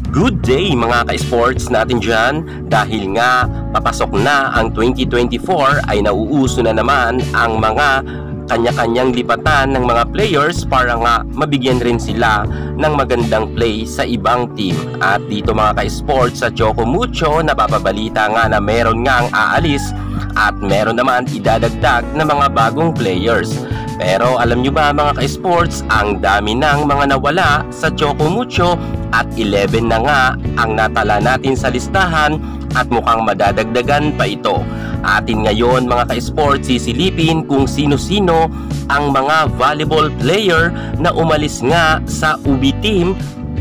Good day mga ka-sports natin dyan. Dahil nga papasok na ang 2024 ay nauuso na naman ang mga kanya-kanyang lipatan ng mga players para nga mabigyan rin sila ng magandang play sa ibang team. At dito mga ka-sports sa Choco Mucho, napapabalita nga na meron nga ang aalis at meron naman idadagdag na mga bagong players. Pero alam nyo ba mga ka-sports, ang dami ng mga nawala sa Choco Mucho at 11 na nga ang natala natin sa listahan at mukhang madadagdagan pa ito. Atin ngayon mga ka-sports sisilipin kung sino-sino ang mga volleyball player na umalis nga sa UB team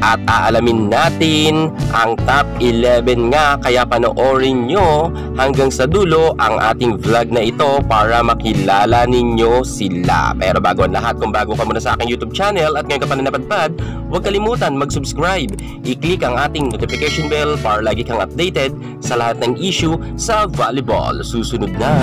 at aalamin natin ang top 11 nga, kaya panoorin nyo hanggang sa dulo ang ating vlog na ito para makilala ninyo sila. Pero bago ang lahat, kung bago ka muna sa aking YouTube channel at ngayon ka pa na napadpad, huwag kalimutan mag-subscribe. I-click ang ating notification bell para lagi kang updated sa lahat ng issue sa volleyball. Susunod na.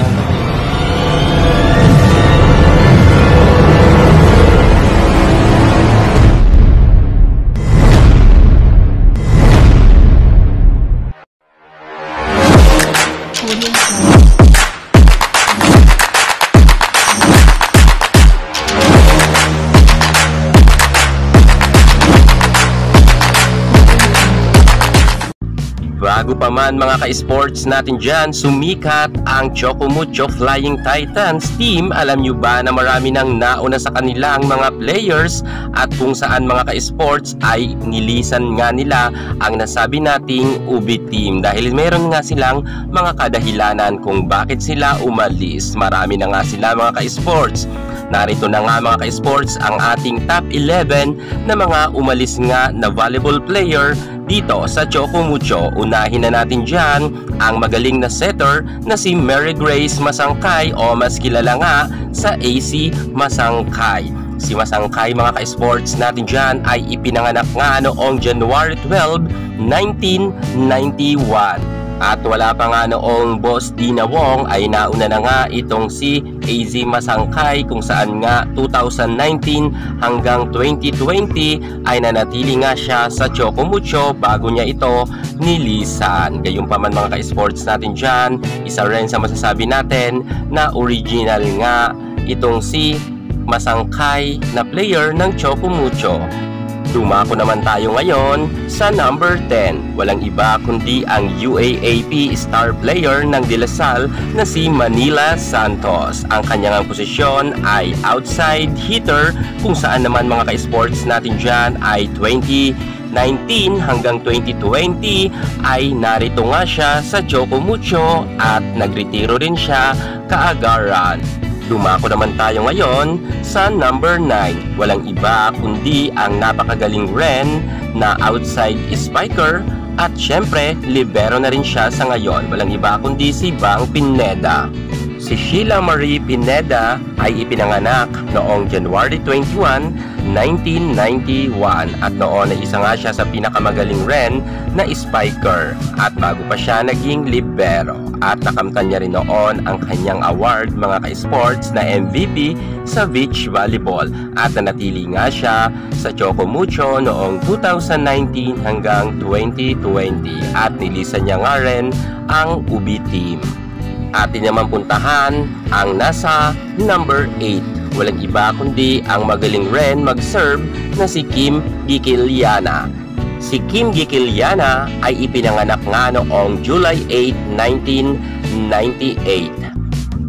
Bago pa man mga ka-sports natin dyan, sumikat ang Choco Mucho Flying Titans team. Alam nyo ba na marami nang nauna sa kanilang mga players at kung saan mga ka-sports ay nilisan nga nila ang nasabi nating UB team dahil meron nga silang mga kadahilanan kung bakit sila umalis. Marami na nga sila mga ka-sports. Narito na nga mga ka-sports ang ating top 11 na mga umalis nga na volleyball player dito sa Choco Mucho. Unahin na natin dyan ang magaling na setter na si Mary Grace Masangkay o mas kilala nga sa AC Masangkay. Si Masangkay mga ka-sports natin dyan ay ipinanganak nga noong January 12, 1991. At wala pa nga noong Boss Dina Wong ay nauna na nga itong si AZ Masangkay kung saan nga 2019 hanggang 2020 ay nanatili nga siya sa Choco Mucho bago niya ito nilisan. Gayunpaman mga ka-sports natin dyan, isa rin sa masasabi natin na original nga itong si Masangkay na player ng Choco Mucho. Dumako naman tayo ngayon sa number 10. Walang iba kundi ang UAAP star player ng De La Salle na si Manila Santos. Ang kanyang posisyon ay outside hitter kung saan naman mga ka-sports natin dyan ay 2019 hanggang 2020 ay narito nga siya sa Choco Mucho at nagretiro rin siya kaagaran. Dumako naman tayo ngayon sa number 9. Walang iba kundi ang napakagaling ren na outside spiker at syempre libero na rin siya sa ngayon. Walang iba kundi si Bang Pineda. Si Sheila Marie Pineda ay ipinanganak noong January 21, 1991 at noon ay isa nga siya sa pinakamagaling ren na spiker at bago pa siya naging libero at nakamtan niya rin noon ang kanyang award mga ka-sports na MVP sa beach volleyball at nanatili nga siya sa Choco Mucho noong 2019 hanggang 2020 at nilisan niya nga rin ang UB team. Atin naman puntahan ang nasa number 8. Walang iba kundi ang magaling ren mag-serve na si Kim Gikiliana. Si Kim Gikiliana ay ipinanganak nga noong July 8, 1998.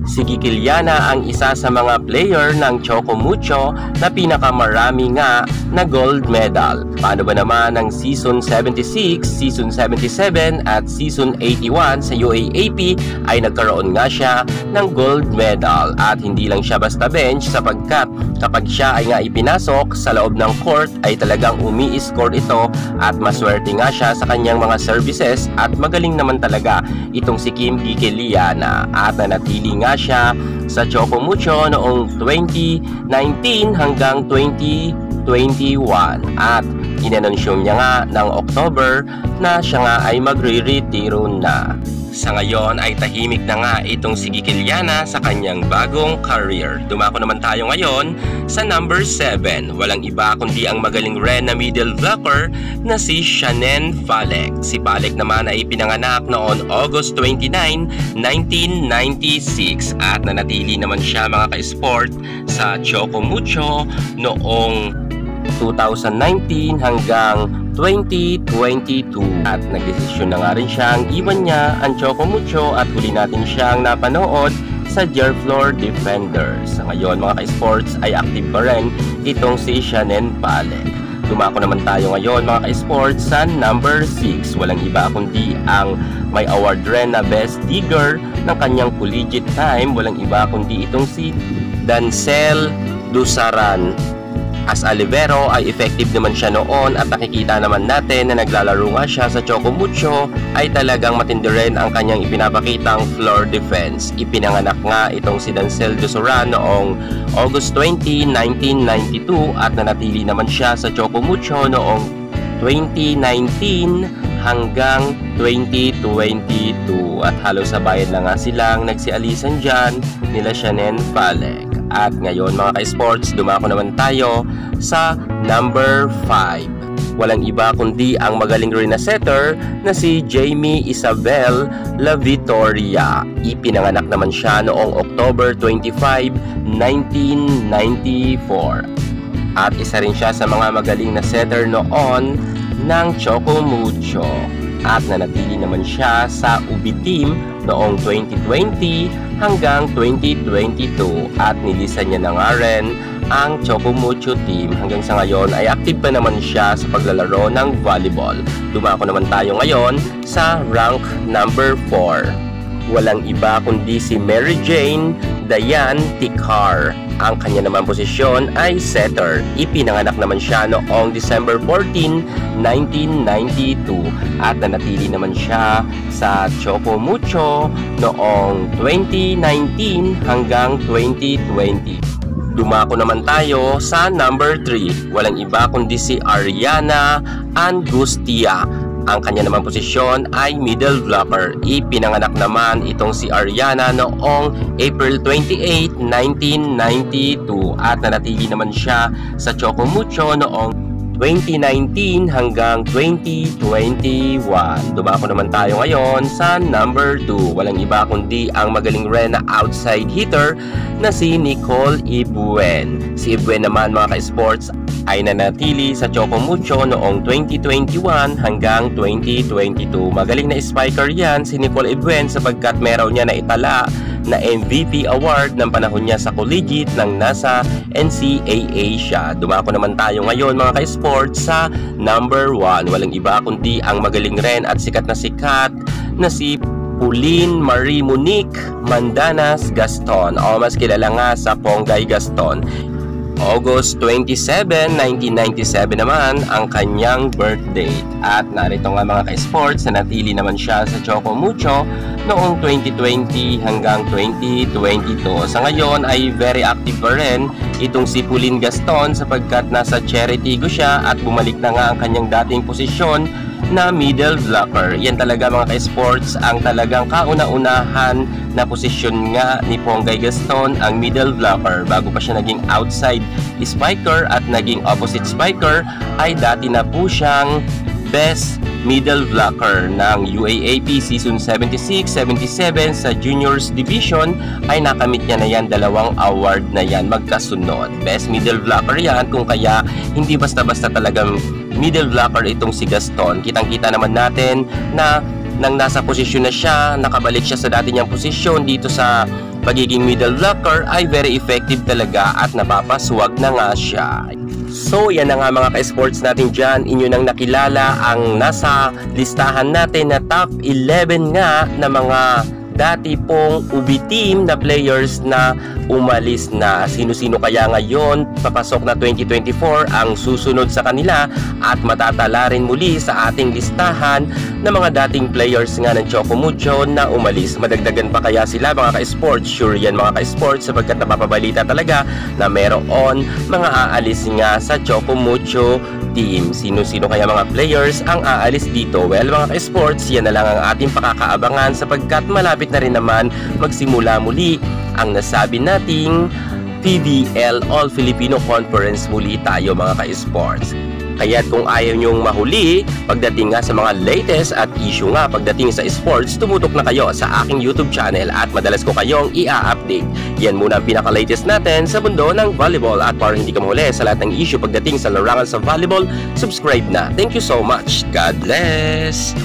Si Gikiliana ang isa sa mga player ng Choco Mucho na pinakamarami nga na gold medal. Paano ba naman ang Season 76, Season 77 at Season 81 sa UAAP ay nagkaroon nga siya ng gold medal at hindi lang siya basta bench sapagkat kapag siya ay nga ipinasok sa loob ng court ay talagang umi-score ito at maswerte nga siya sa kanyang mga services at magaling naman talaga itong si Kim Gikiliana at nanatili nga siya sa Choco Mucho noong 2019 hanggang 2021 at inanunsyo niya nga ng October na siya nga ay magre-retiro na. Sa ngayon ay tahimik na nga itong si Gikiliana sa kanyang bagong career. Dumako naman tayo ngayon sa number 7. Walang iba kundi ang magaling rin na middle blocker na si Shannon Falek. Si Falek naman ay pinanganak noon August 29, 1996 at nanatili naman siya mga ka-sport sa Choco Mucho noong 2019 hanggang 2022 at nagdesisyon na nga rin siyang iwan niya ang Choco Mucho at huli natin siyang napanood sa Jerflor Defenders. Sa ngayon mga ka-sports ay active pa rin itong si Shannon Falek. Dumako naman tayo ngayon mga ka-sports sa number 6. Walang iba kundi ang may award rin na Best Digger ng kanyang collegiate time. Walang iba kundi itong si Dancel Dusaran. As a libero ay effective naman siya noon at nakikita naman natin na naglalaro nga siya sa Choco Mucho ay talagang matindi rin ang kanyang ipinapakitang floor defense. Ipinanganak nga itong si Dancel Dusaran noong August 20, 1992 at nanatili naman siya sa Choco Mucho noong 2019 hanggang 2022 at halos sabayan na nga silang nagsialisan dyan nila Shannon Falek. At ngayon mga ka-sports, dumako naman tayo sa number 5. Walang iba kundi ang magaling rin na setter na si Jamie Isabel La Vittoria. Ipinanganak naman siya noong October 25, 1994. At isa rin siya sa mga magaling na setter noon ng Choco Mucho. At nanatili naman siya sa UBI team noong 2020 hanggang 2022 at nilisan niya na nga rin ang Choco Mucho team. Hanggang sa ngayon ay active pa naman siya sa paglalaro ng volleyball. Dumako naman tayo ngayon sa rank number 4. Walang iba kundi si Mary Jane Dayan Tikar. Ang kanya naman posisyon ay setter. Ipinanganak naman siya noong December 14, 1992 at nanatili naman siya sa Choco Mucho noong 2019 hanggang 2020. Dumako naman tayo sa number 3. Walang iba kundi si Ariana Angustia. Ang kanya naman posisyon ay middle blocker. Ipinanganak naman itong si Ariana noong April 28, 1992 at nanatili naman siya sa Choco Mucho noong 2019 hanggang 2021. Dumako naman tayo ngayon sa number 2. Walang iba kundi ang magaling rin na outside hitter na si Nicole Ibuen. Si Ibuen naman mga ka-sports ay nanatili sa Choco Mucho noong 2021 hanggang 2022. Magaling na spiker yan si Nicole Ibuen sapagkat meron niya na itala na MVP award ng panahon niya sa collegiate nang nasa NCAA siya. Dumako naman tayo ngayon mga ka-sports sa number 1. Walang iba kundi ang magaling rin at sikat na si Pauline Marie Monique Mandanas Gaston o mas kilala nga sa Ponggay Gaston. August 27, 1997 naman ang kanyang birthday. At narito nga mga ka-sports, nanatili naman siya sa Choco Mucho noong 2020 hanggang 2022. Sa ngayon ay very active pa rin itong si Pauline Gaston sapagkat nasa Cherry Tigo siya at bumalik na nga ang kanyang dating posisyon na middle blocker. Yan talaga mga ka-sports ang talagang kauna-unahan na posisyon nga ni Ponggay Gaston, ang middle blocker. Bago pa siya naging outside spiker at naging opposite spiker ay dati na po siyang best middle blocker ng UAAP Season 76-77 sa Juniors Division ay nakamit niya na yan, 2 award na yan magkasunod. Best middle blocker yan, kung kaya hindi basta-basta talagang middle blocker itong si Gaston. Kitang-kita naman natin na nang nasa posisyon na siya, nakabalik siya sa dati niyang posisyon dito sa pagiging middle blocker ay very effective talaga at napapaswag na nga siya. So yan na nga mga ka-sports natin dyan, inyo nang nakilala ang nasa listahan natin na top 11 nga na mga dati pong UBI team na players na umalis na. Sino-sino kaya ngayon papasok na 2024 ang susunod sa kanila at matatala rin muli sa ating listahan ng mga dating players nga ng Choco Mucho na umalis. Madagdagan pa kaya sila mga ka-sports? Sure yan mga ka-sports sapagkat napapabalita talaga na meron mga aalis nga sa Choco Mucho team. Sino-sino kaya mga players ang aalis dito? Well mga ka-sports, yan na lang ang ating pakakaabangan sapagkat malapit na rin naman magsimula muli ang nasabi nating PBL All Filipino Conference muli tayo mga ka-sports. Kaya't kung ayaw nyong mahuli pagdating nga sa mga latest at issue nga pagdating sa sports, tumutok na kayo sa aking YouTube channel at madalas ko kayong i-update. Yan muna ang pinaka-latest natin sa mundo ng volleyball at para hindi ka mahuli sa lahat ng issue pagdating sa larangan sa volleyball, subscribe na. Thank you so much. God bless!